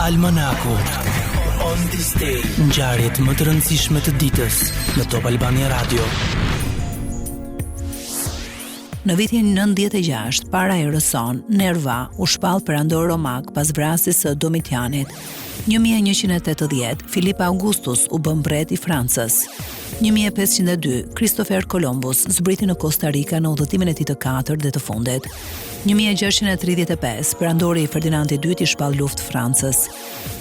Almanaku. On this day, ngjarjet më të rëndësishme të ditës në Top Albania Radio. Në vitin 96, para erës son, Nerva u shpall perandor romak pas vrasjes së Domitianit. 1180, Filip Augustus u bë mbret i Francës. 1502, Christopher Columbus zbriti në Costa Rica në udhëtimin e tij të katërt dhe të fundit. 1635, perandori Ferdinand II i shpall luftë Francës.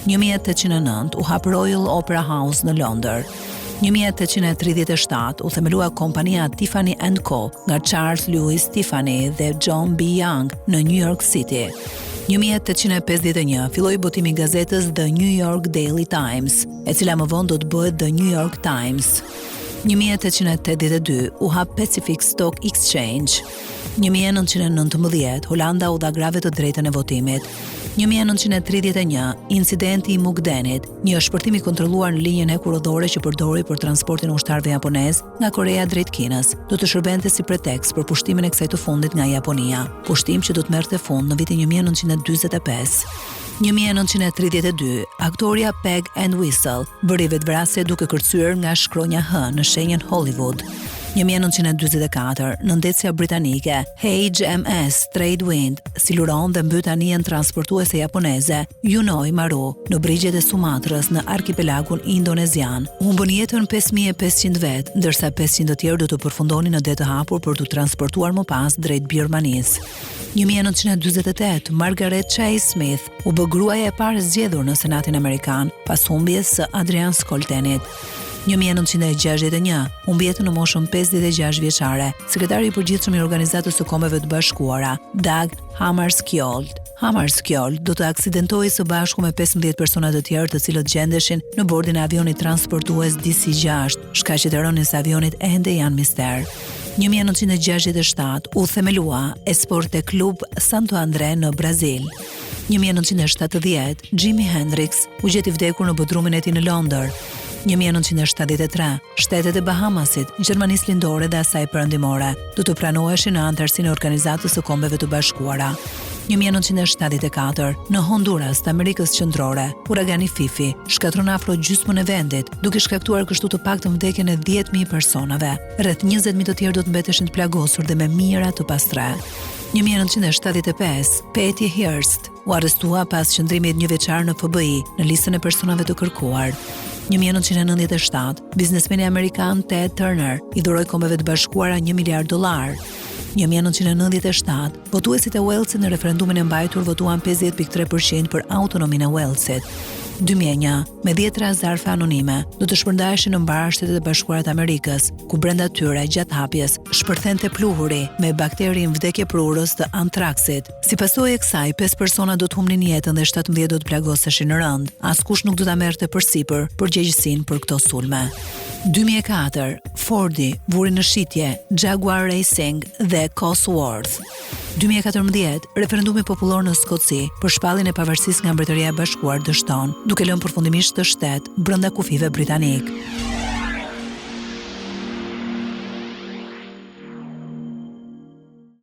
1809, u hap Royal Opera House në Londër. 1837 u themelua kompania Tiffany & Co nga Charles Louis Tiffany dhe John B. Young në New York City. 1851 filloi botimi i gazetës The New York Daily Times, e cila më vonë do të bëhet The New York Times. 1882 u hap Pacific Stock Exchange. 1919 Holanda u dha grave të drejtën e votimit. 1931 incidenti i Mukdenit, një shpërtim i kontrolluar në linjën hekurudhore që përdori për transportin e ushtarëve japonez nga Korea drejt Kinës, do të shërbente si pretekst për pushtimin e kësaj të fundit nga Japonia, pushtim që do të merrte fund në vitin 1945. 1932, aktoria Peg and Whistle bëri vetvrasje duke kërcyer nga shkronja H në shenjën Hollywood. 1944, nëndetësja britanike HMS Tradewind siluron dhe mbyt anijen transportuese japoneze Yunoi Maru në brigjet e Sumatrës në arkipelagun indonezian. Humbën jetën 5500 vet, ndërsa 500 të tjerë do të përfundonin në det të hapur për të transportuar më pas drejt Birmanisë. 1948, Margaret Chase Smith u bë gruaja e parë zgjedhur në Senatin Amerikan pas humbjes së Adrian Skoltenit. 1961, humbi jetën në moshën 56 vjeçare, sekretari i përgjithshëm i Organizatës së Kombeve të Bashkuara, Dag Hammarskjöld. Hammarskjöld do të aksidentojë së bashku me 15 persona të tjerë të cilët gjendeshin në bordin e avionit transportues DC-6, shkaqet e rënies së avionit ende janë mister. 1967 u themelua Esporte Club Santo André në Brazil. 1970 Jimi Hendrix u gjeti vdekur në bodrumin e tij në Londër. 1973, Shtetet e Bahamasit, Gjermanisë Lindore dhe asaj perëndimore, do të pranoheshin në anëtarësinë e Organizatës së Kombeve të Bashkuara. 1974, në Honduras të Amerikës Qendrore, uragani Fifi shkatron afro gjysmën e vendit, duke shkaktuar kështu të paktën vdekjen e 10.000 personave. Rreth 20.000 të tjerë do të mbeteshin të plagosur dhe me mijëra të pastre. 1975, Patty Hearst u arrestua pas qëndrimit një vjeçar në FBI në listën e personave të kërkuar. 1997, biznesmeni amerikan Ted Turner i dhuroi Kombeve të Bashkuara $1 miliard. 1997, votuesit e Walesit në referendumin e mbajtur votuan 50.3% për autonominë e Walesit. 2001, me 10 zarfe anonime, do të shpërndaheshin në mbar Shtetet e Bashkuara të Amerikës, ku brenda tyre gjatë hapjes shpërthente pluhuri me bakterin vdekje prurës të antraksit. Si pasojë e kësaj, 5 persona do të humnin jetën dhe 17 do të plagoseshin në rënd. Askush nuk do ta merrte përsipër përgjegjësinë për këto sulme. 2004, Fordi vuri në shitje Jaguar Racing dhe Cosworth. 2014, referendumi popullor në Skoci për shpalljen e pavarësisë nga Mbretëria e Bashkuar dështon, duke lënë përfundimisht të shtet brenda kufive britanik.